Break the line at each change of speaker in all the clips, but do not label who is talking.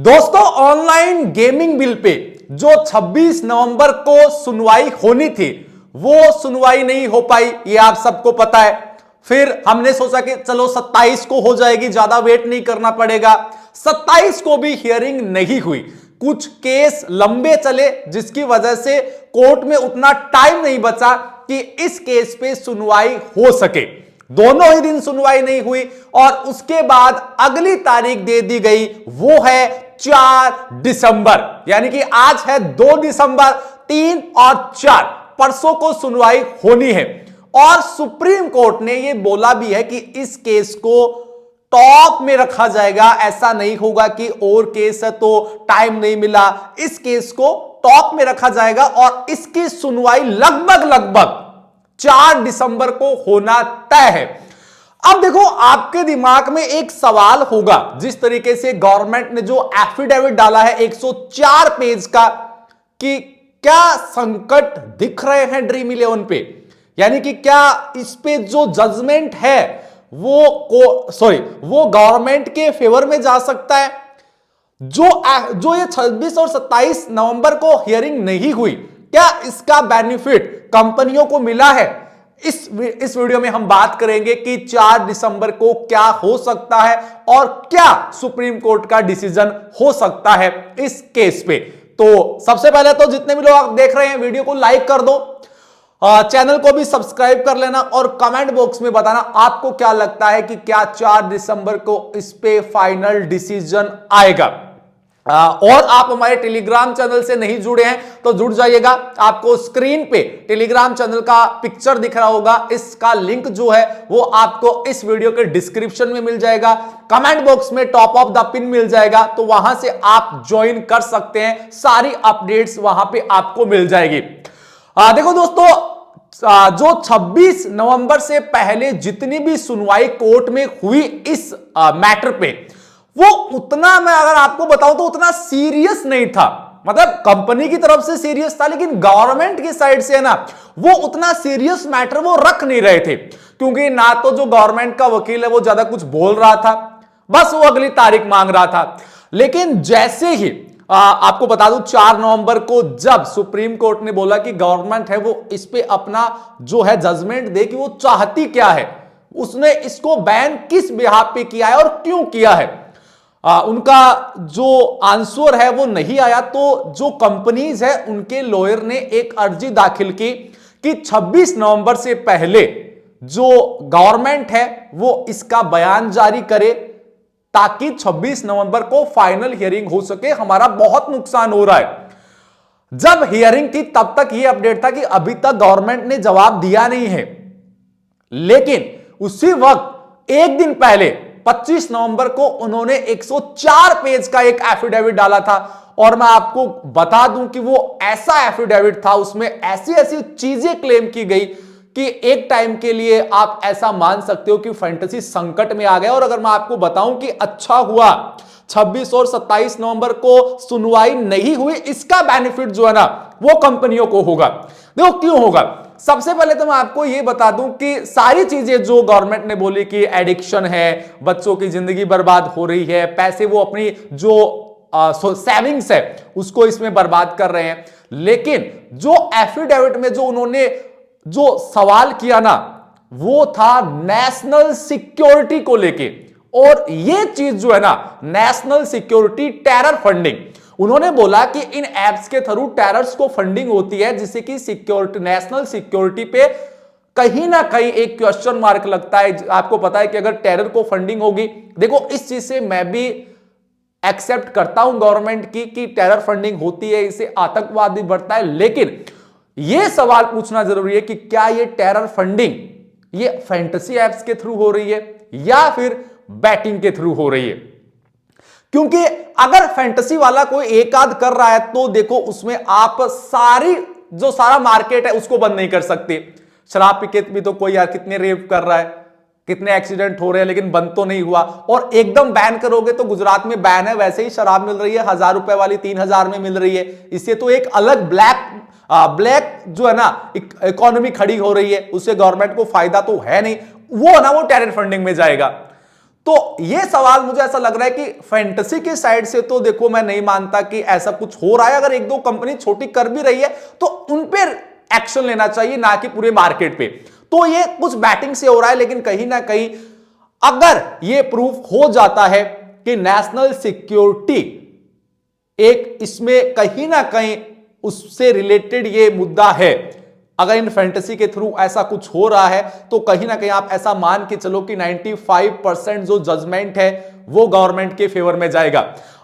दोस्तों, online gaming bill pay जो 26 नवंबर को सुनवाई होनी थी वो सुनवाई नहीं हो पाई, ये आप सबको पता है। फिर हमने सोचा कि चलो 27 को हो जाएगी, ज्यादा वेट नहीं करना पड़ेगा। 27 को भी हियरिंग नहीं हुई, कुछ केस लंबे चले जिसकी वजह से कोर्ट में उतना टाइम नहीं बचा कि इस केस पे सुनवाई हो सके। दोनों ही दिन सुनवाई नहीं हुई और उसके बाद अगली तारीख दे दी गई, वो है 4 दिसंबर। यानी कि आज है 2 दिसंबर, 3 और 4 परसों को सुनवाई होनी है। और सुप्रीम कोर्ट ने यह बोला भी है कि इस केस को टॉप में रखा जाएगा। ऐसा नहीं होगा कि और केस है तो टाइम नहीं मिला, इस केस को टॉप में रखा जाएगा और इसकी सुनवाई लगभग 4 दिसंबर को होना तय है। अब देखो, आपके दिमाग में एक सवाल होगा, जिस तरीके से गवर्नमेंट ने जो एफिडेविट डाला है 104 पेज का, कि क्या संकट दिख रहे हैं ड्रीम 11 पे, यानी कि क्या इस पे जो जजमेंट है वो गवर्नमेंट के फेवर में जा सकता है। जो ये 26 और 27 नवंबर को हियरिंग नहीं हुई, क्या इसका बेनिफिट कंपनियों को मिला है? इस वीडियो में हम बात करेंगे कि 4 दिसंबर को क्या हो सकता है और क्या सुप्रीम कोर्ट का डिसीजन हो सकता है इस केस पे। तो सबसे पहले तो जितने भी लोग आप देख रहे हैं, वीडियो को लाइक कर दो, चैनल को भी सब्सक्राइब कर लेना और कमेंट बॉक्स में बताना आपको क्या लगता है कि क्या 4 दिसंबर को इस पे फाइनल डिसीजन आएगा। और आप हमारे टेलीग्राम चैनल से नहीं जुड़े हैं तो जुड़ जाइएगा। आपको स्क्रीन पे टेलीग्राम चैनल का पिक्चर दिख रहा होगा, इसका लिंक जो है वो आपको इस वीडियो के डिस्क्रिप्शन में मिल जाएगा। कमेंट बॉक्स में टॉप ऑफ द पिन मिल जाएगा, तो वहां से आप ज्वाइन कर सकते हैं, सारी अपडेट्स वहां पे आपको मिल जाएगी। देखो दोस्तों, जो 26 नवंबर से पहले जितनी भी सुनवाई कोर्ट में हुई इस मैटर पे, वो उतना, मैं अगर आपको बताऊं तो उतना सीरियस नहीं था। मतलब कंपनी की तरफ से सीरियस था, लेकिन गवर्नमेंट की साइड से ना वो उतना सीरियस मैटर वो रख नहीं रहे थे, क्योंकि ना तो जो गवर्नमेंट का वकील है वो ज्यादा कुछ बोल रहा था, बस वो अगली तारीख मांग रहा था। लेकिन जैसे ही आपको बता दूं, 4 नवंबर को जब सुप्रीम कोर्ट ने बोला कि गवर्नमेंट है वो इस पे अपना जो है जजमेंट दे कि वो चाहती क्या है, उसने इसको बैन किस बिहाफ पे किया है और क्यों किया है, उनका जो आंसर है वो नहीं आया, तो जो कंपनीज है उनके लॉयर ने एक अर्जी दाखिल की कि 26 नवंबर से पहले जो गवर्नमेंट है वो इसका बयान जारी करे, ताकि 26 नवंबर को फाइनल हियरिंग हो सके। हमारा बहुत नुकसान हो रहा है। जब हियरिंग थी तब तक ये अपडेट था कि अभी तक गवर्नमेंट ने जवाब दिया नहीं है, लेकिन उसी वक्त एक दिन पहले 25 नवंबर को उन्होंने 104 पेज का एक एफिडेविट डाला था। और मैं आपको बता दूं कि वो ऐसा एफिडेविट था, उसमें ऐसी ऐसी चीजें क्लेम की गई कि एक टाइम के लिए आप ऐसा मान सकते हो कि फैंटेसी संकट में आ गया। और अगर मैं आपको बताऊं कि अच्छा हुआ 26 और 27 नवंबर को सुनवाई नहीं हुई, इसका बेनिफिट जो है ना वो कंपनियों को होगा। देखो क्यों होगा। सबसे पहले तो मैं आपको यह बता दूं कि सारी चीजें जो गवर्नमेंट ने बोली कि एडिक्शन है, बच्चों की जिंदगी बर्बाद हो रही है, पैसे वो अपनी जो सेविंग्स है उसको इसमें बर्बाद कर रहे हैं, लेकिन जो एफिडेविट में जो उन्होंने जो सवाल किया ना वो था नेशनल सिक्योरिटी को लेके। और ये चीज जो है ना, नेशनल सिक्योरिटी, टेरर फंडिंग, उन्होंने बोला कि इन एप्स के थ्रू टेरर्स को फंडिंग होती है, जिससे कि सिक्योरिटी, नेशनल सिक्योरिटी पे कहीं ना कहीं एक क्वेश्चन मार्क लगता है। आपको पता है कि अगर टेरर को फंडिंग होगी, देखो इस चीज से मैं भी एक्सेप्ट करता हूं गवर्नमेंट की कि टेरर फंडिंग होती है, इससे आतंकवाद भी बढ़ता है, लेकिन यह सवाल पूछना जरूरी है कि क्या यह टेरर फंडिंग ये फैंटेसी एप्स के थ्रू हो रही है या फिर बैटिंग के थ्रू हो रही है। क्योंकि अगर फैंटेसी वाला कोई एक आध कर रहा है तो देखो उसमें आप सारा मार्केट है उसको बंद नहीं कर सकते। शराब पी के भी तो कोई यार कितने रेप कर रहा है, कितने एक्सीडेंट हो रहे हैं, लेकिन बंद तो नहीं हुआ। और एकदम बैन करोगे तो गुजरात में बैन है, वैसे ही शराब मिल रही है 1000 रुपए वाली 3000 में मिल रही है। इससे तो एक अलग ब्लैक जो है ना इकोनॉमी खड़ी हो रही है, उससे गवर्नमेंट को फायदा तो है नहीं, वो ना वो टेरर फंडिंग में जाएगा। तो यह सवाल मुझे ऐसा लग रहा है कि फैंटेसी की साइड से तो देखो मैं नहीं मानता कि ऐसा कुछ हो रहा है। अगर एक दो कंपनी छोटी कर भी रही है तो उन पर एक्शन लेना चाहिए, ना कि पूरे मार्केट पे। तो ये कुछ बैटिंग से हो रहा है, लेकिन कहीं ना कहीं अगर ये प्रूफ हो जाता है कि नेशनल सिक्योरिटी एक इसमें कहीं ना कहीं उससे रिलेटेड ये मुद्दा है, अगर इन फैंटेसी के थ्रू ऐसा कुछ हो रहा है तो कहीं ना कहीं आप ऐसा मान के चलो कि 95% जो जजमेंट है वो गवर्नमेंट के फेवर में जाएगा।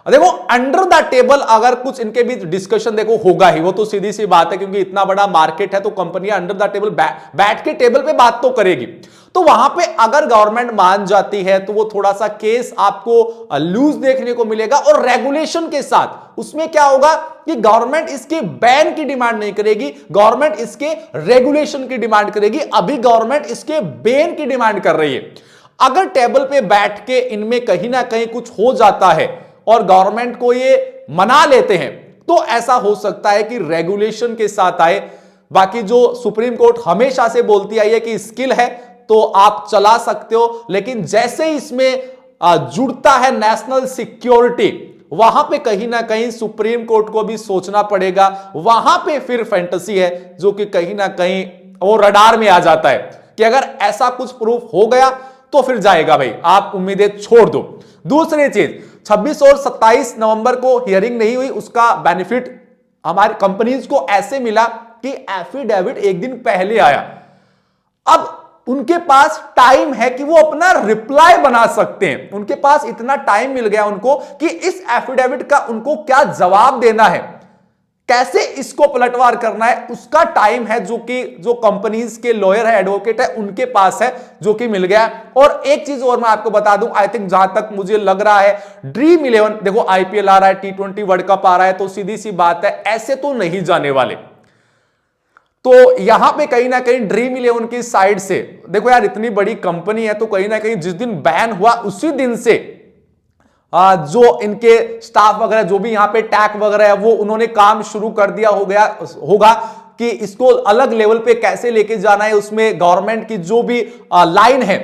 देखो अंडर द टेबल अगर कुछ इनके बीच डिस्कशन देखो होगा ही, वो तो सीधी सी बात है, क्योंकि इतना बड़ा मार्केट है तो कंपनियां अंडर द टेबल बैठ के टेबल पे बात तो करेगी। तो वहां पे अगर गवर्नमेंट मान जाती है तो वो थोड़ा सा केस आपको लूज देखने को मिलेगा। और रेगुलेशन के साथ उसमें क्या होगा कि गवर्नमेंट इसके बैन की डिमांड नहीं करेगी, गवर्नमेंट इसके रेगुलेशन की डिमांड करेगी। अभी गवर्नमेंट इसके बैन की डिमांड कर रही है। अगर टेबल पे बैठ के इनमें कहीं ना कहीं कुछ हो जाता है और गवर्नमेंट को ये मना लेते हैं तो ऐसा हो सकता है कि रेगुलेशन के साथ आए। बाकी जो सुप्रीम कोर्ट हमेशा से बोलती आई है कि स्किल है तो आप चला सकते हो, लेकिन जैसे ही इसमें जुड़ता है नेशनल सिक्योरिटी, वहां पे कहीं ना कहीं सुप्रीम कोर्ट को भी सोचना पड़ेगा। वहां पे फिर फैंटेसी है जो कि कहीं ना कहीं वो रडार में आ जाता है कि अगर ऐसा कुछ प्रूफ हो गया तो फिर जाएगा भाई, आप उम्मीदें छोड़ दो। दूसरी चीज, 26 और 27 नवंबर को हियरिंग नहीं हुई, उसका बेनिफिट हमारी कंपनीज को ऐसे मिला कि एफिडेविट एक दिन पहले आया। अब उनके पास टाइम है कि वो अपना रिप्लाई बना सकते हैं, उनके पास इतना टाइम मिल गया उनको कि इस एफिडेविट का उनको क्या जवाब देना है, कैसे इसको पलटवार करना है, उसका टाइम है जो कि जो कंपनीज के लॉयर है, एडवोकेट है, उनके पास है, जो कि मिल गया। और एक चीज और मैं आपको बता दूं, आई थिंक जहां तक मुझे लग रहा है ड्रीम 11, देखो आईपीएल आ रहा है, T20 वर्ल्ड कप आ रहा है, तो सीधी सी बात है ऐसे तो नहीं जाने वाले। तो यहां पे कहीं ना कहीं ड्रीम 11 की साइड से देखो यार, इतनी बड़ी कंपनी है तो कहीं ना कहीं जिस दिन बैन हुआ उसी दिन से जो इनके स्टाफ वगैरह जो भी यहां पे टैग वगैरह है वो उन्होंने काम शुरू कर दिया होगा कि इसको अलग लेवल पे कैसे लेके जाना है, उसमें गवर्नमेंट की जो भी लाइन है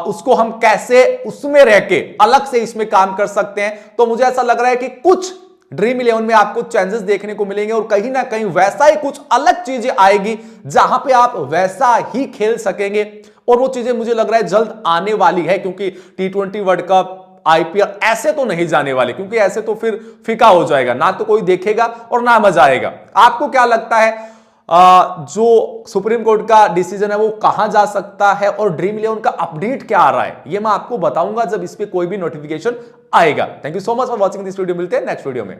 उसको हम कैसे उसमें रह के अलग से इसमें काम कर सकते हैं। तो मुझे ऐसा लग रहा है कि कुछ ड्रीम 11 में आपको चेंजेस देखने को मिलेंगे और कहीं ना कहीं वैसा ही कुछ अलग चीजें आएगी जहां पे आप वैसा ही खेल सकेंगे। और वो चीजें मुझे लग रहा है जल्द आने वाली है, क्योंकि T20 वर्ल्ड कप, आईपीएल ऐसे तो नहीं जाने वाले, क्योंकि ऐसे तो फिर फीका हो जाएगा, ना तो कोई देखेगा और ना मजा आएगा। आपको क्या लगता है जो सुप्रीम कोर्ट का डिसीजन है वो कहां जा सकता है और ड्रीम 11 का अपडेट क्या आ रहा है, ये मैं आपको बताऊंगा जब इस पे कोई भी नोटिफिकेशन आएगा। Thank you so much for watching this video, मिलते हैं नेक्स्ट वीडियो में।